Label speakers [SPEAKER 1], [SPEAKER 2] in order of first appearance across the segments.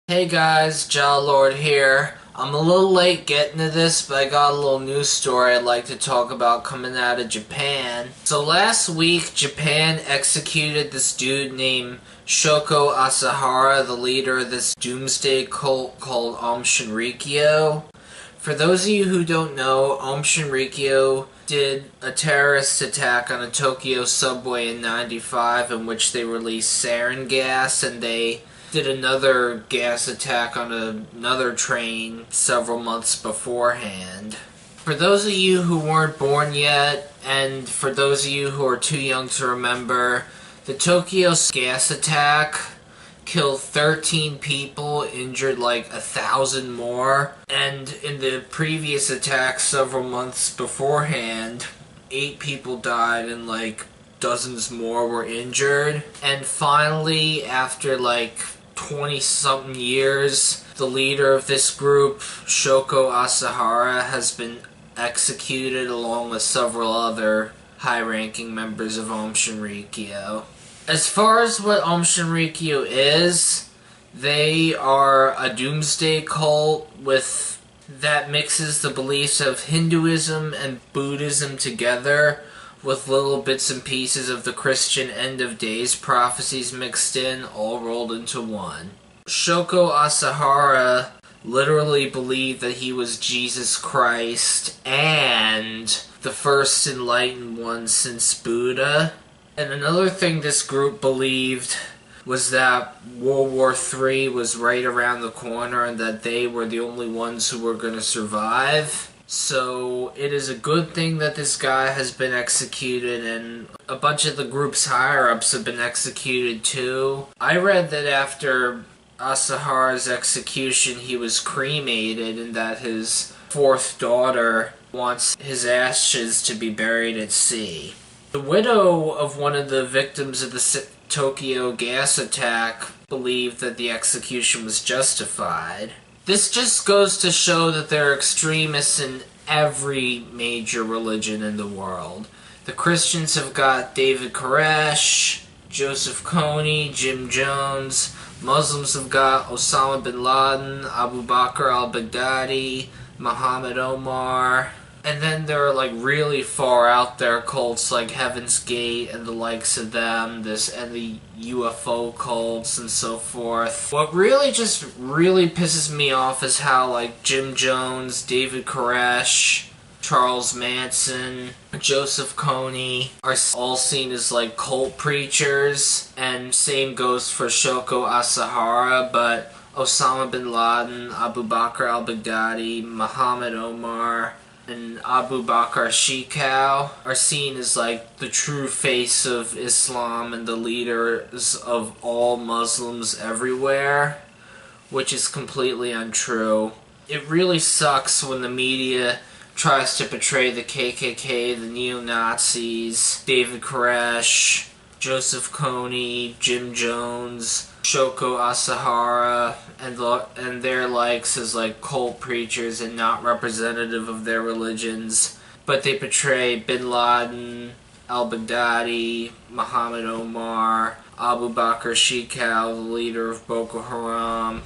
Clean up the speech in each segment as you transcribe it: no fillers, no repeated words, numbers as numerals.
[SPEAKER 1] Hey guys, Lord here. I'm a little late getting to this, but I got a little news story I'd like to talk about coming out of Japan. So last week, Japan executed this dude named Shoko Asahara, the leader of this doomsday cult called Aum Shinrikyo. For those of you who don't know, Aum Shinrikyo did a terrorist attack on a Tokyo subway in '95 in which they released sarin gas, and they did another gas attack on another train several months beforehand. For those of you who weren't born yet, and for those of you who are too young to remember, the Tokyo gas attack killed 13 people, injured like 1,000 more, and in the previous attack several months beforehand, 8 people died and like dozens more were injured. And finally, after like 20-something years, the leader of this group, Shoko Asahara, has been executed along with several other high-ranking members of Aum Shinrikyo. As far as what Aum Shinrikyo is, they are a doomsday cult that mixes the beliefs of Hinduism and Buddhism together with little bits and pieces of the Christian end of days prophecies mixed in, all rolled into one. Shoko Asahara literally believed that he was Jesus Christ and the first enlightened one since Buddha. And another thing this group believed was that World War III was right around the corner and that they were the only ones who were going to survive. So it is a good thing that this guy has been executed, and a bunch of the group's higher-ups have been executed too. I read that after Asahara's execution he was cremated and that his fourth daughter wants his ashes to be buried at sea. The widow of one of the victims of the Tokyo gas attack believed that the execution was justified. This just goes to show that there are extremists in every major religion in the world. The Christians have got David Koresh, Joseph Kony, Jim Jones. Muslims have got Osama bin Laden, Abu Bakr al-Baghdadi, Muhammad Omar. And then there are like really far out there cults like Heaven's Gate and the likes of them, and the UFO cults and so forth. What really pisses me off is how like Jim Jones, David Koresh, Charles Manson, Joseph Kony are all seen as like cult preachers, and same goes for Shoko Asahara, but Osama bin Laden, Abu Bakr al-Baghdadi, Muhammad Omar, and Abu Bakr Shikau are seen as like the true face of Islam and the leaders of all Muslims everywhere, which is completely untrue. It really sucks when the media tries to portray the KKK, the neo-Nazis, David Koresh, Joseph Kony, Jim Jones, Shoko Asahara, and their likes as like cult preachers and not representative of their religions, but they portray bin Laden, al-Baghdadi, Muhammad Omar, Abu Bakr Shikau, the leader of Boko Haram,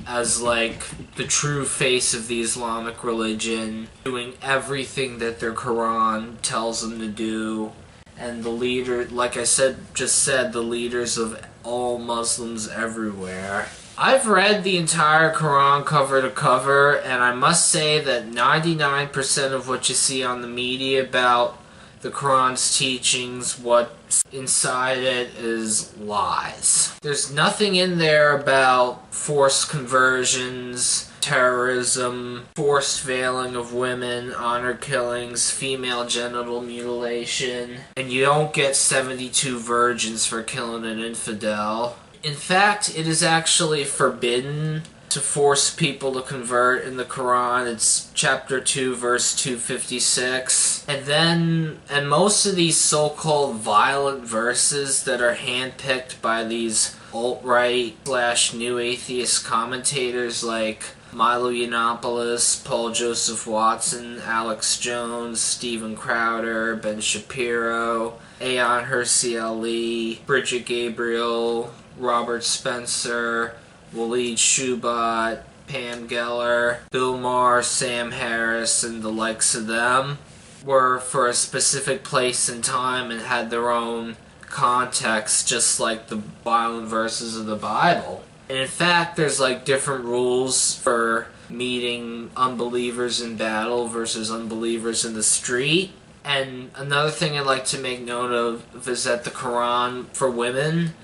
[SPEAKER 1] as like the true face of the Islamic religion, doing everything that their Quran tells them to do. And the leader, like I just said, the leaders of all Muslims everywhere. I've read the entire Quran cover to cover, and I must say that 99% of what you see on the media about the Quran's teachings, what's inside it, is lies. There's nothing in there about forced conversions, terrorism, forced veiling of women, honor killings, female genital mutilation, and you don't get 72 virgins for killing an infidel. In fact, it is actually forbidden to force people to convert in the Quran. It's chapter 2, verse 256. And most of these so-called violent verses that are handpicked by these alt-right / new atheist commentators like Milo Yiannopoulos, Paul Joseph Watson, Alex Jones, Stephen Crowder, Ben Shapiro, Ayan Hirsi Ali, Bridget Gabriel, Robert Spencer, Waleed Shoebat, Pam Geller, Bill Maher, Sam Harris, and the likes of them were for a specific place and time and had their own context, just like the violent verses of the Bible. And in fact, there's like different rules for meeting unbelievers in battle versus unbelievers in the street. And another thing I'd like to make note of is that the Quran for women,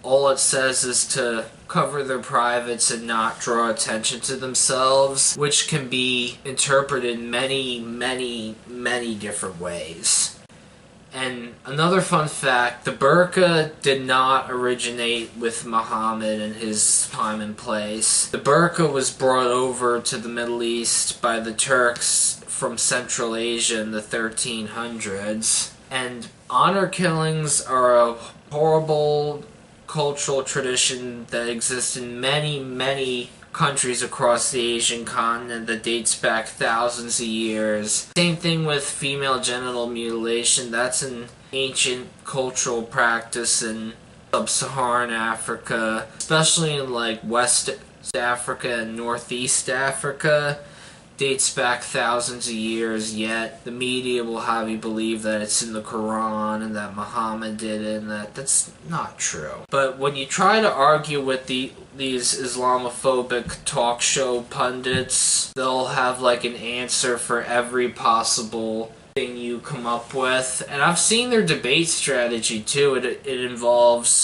[SPEAKER 1] all it says is to cover their privates and not draw attention to themselves, which can be interpreted many, many, many different ways. And another fun fact, the burqa did not originate with Muhammad and his time and place. The burqa was brought over to the Middle East by the Turks from Central Asia in the 1300s. And honor killings are a horrible cultural tradition that exists in many, many countries across the Asian continent that dates back thousands of years. Same thing with female genital mutilation. That's an ancient cultural practice in sub-Saharan Africa, especially in like West Africa and Northeast Africa. Dates back thousands of years, yet the media will have you believe that it's in the Quran and that Muhammad did it, and that's not true. But when you try to argue with these Islamophobic talk show pundits, they'll have like an answer for every possible thing you come up with. And I've seen their debate strategy too. It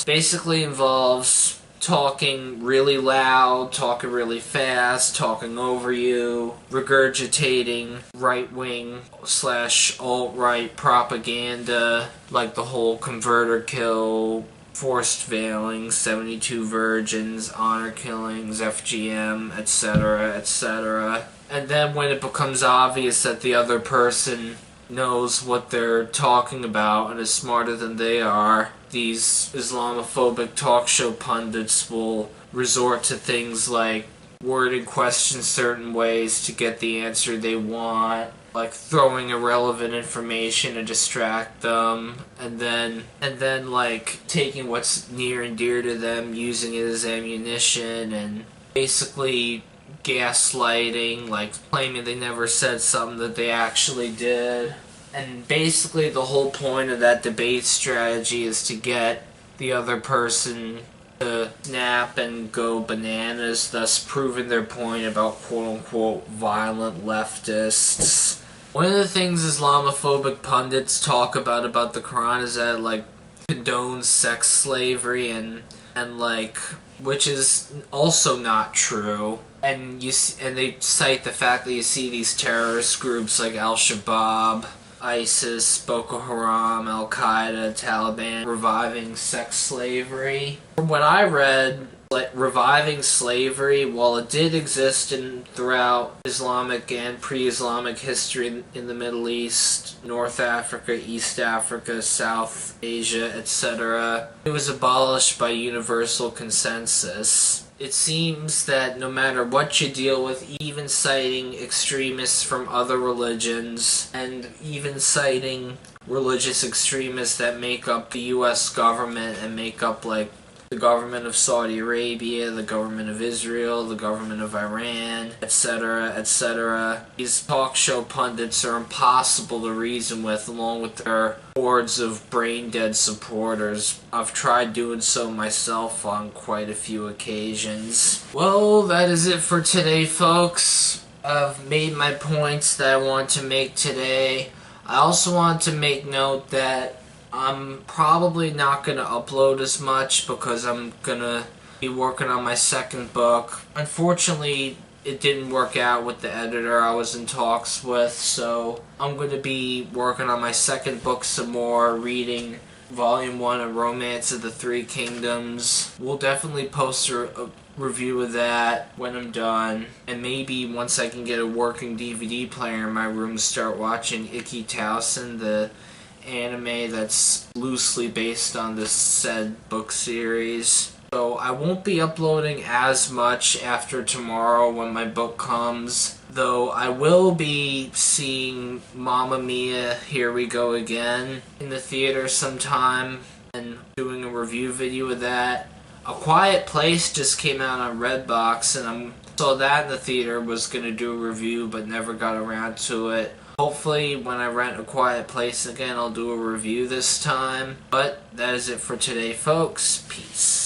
[SPEAKER 1] basically involves talking really loud, talking really fast, talking over you, regurgitating right-wing / alt-right propaganda, like the whole converter kill, forced veiling, 72 virgins, honor killings, FGM, etc., etc. And then when it becomes obvious that the other person knows what they're talking about and is smarter than they are, these Islamophobic talk show pundits will resort to things like wording questions certain ways to get the answer they want, like throwing irrelevant information to distract them, and then like taking what's near and dear to them, using it as ammunition, and basically gaslighting, like claiming they never said something that they actually did. And basically the whole point of that debate strategy is to get the other person to snap and go bananas, thus proving their point about quote-unquote violent leftists. One of the things Islamophobic pundits talk about the Quran is that it like condones sex slavery and like, which is also not true. And they cite the fact that you see these terrorist groups like Al-Shabaab, ISIS, Boko Haram, Al-Qaeda, Taliban, reviving sex slavery. From what I read, like, reviving slavery, while it did exist throughout Islamic and pre-Islamic history in the Middle East, North Africa, East Africa, South Asia, etc., it was abolished by universal consensus. It seems that no matter what you deal with, even citing extremists from other religions, and even citing religious extremists that make up the US government and make up like the government of Saudi Arabia, the government of Israel, the government of Iran, etc., etc. These talk show pundits are impossible to reason with, along with their hordes of brain-dead supporters. I've tried doing so myself on quite a few occasions. Well, that is it for today, folks. I've made my points that I want to make today. I also want to make note that I'm probably not going to upload as much because I'm going to be working on my second book. Unfortunately, it didn't work out with the editor I was in talks with, so I'm going to be working on my second book some more, reading Volume 1 of Romance of the Three Kingdoms. We'll definitely post a review of that when I'm done, and maybe once I can get a working DVD player in my room, start watching Ikki Towson, the anime that's loosely based on this said book series. So I won't be uploading as much after tomorrow when my book comes, though I will be seeing Mamma Mia! Here We Go Again in the theater sometime and doing a review video of that. A Quiet Place just came out on Redbox, and I saw that in the theater, was going to do a review, but never got around to it. Hopefully, when I rent A Quiet Place again, I'll do a review this time. But that is it for today, folks. Peace.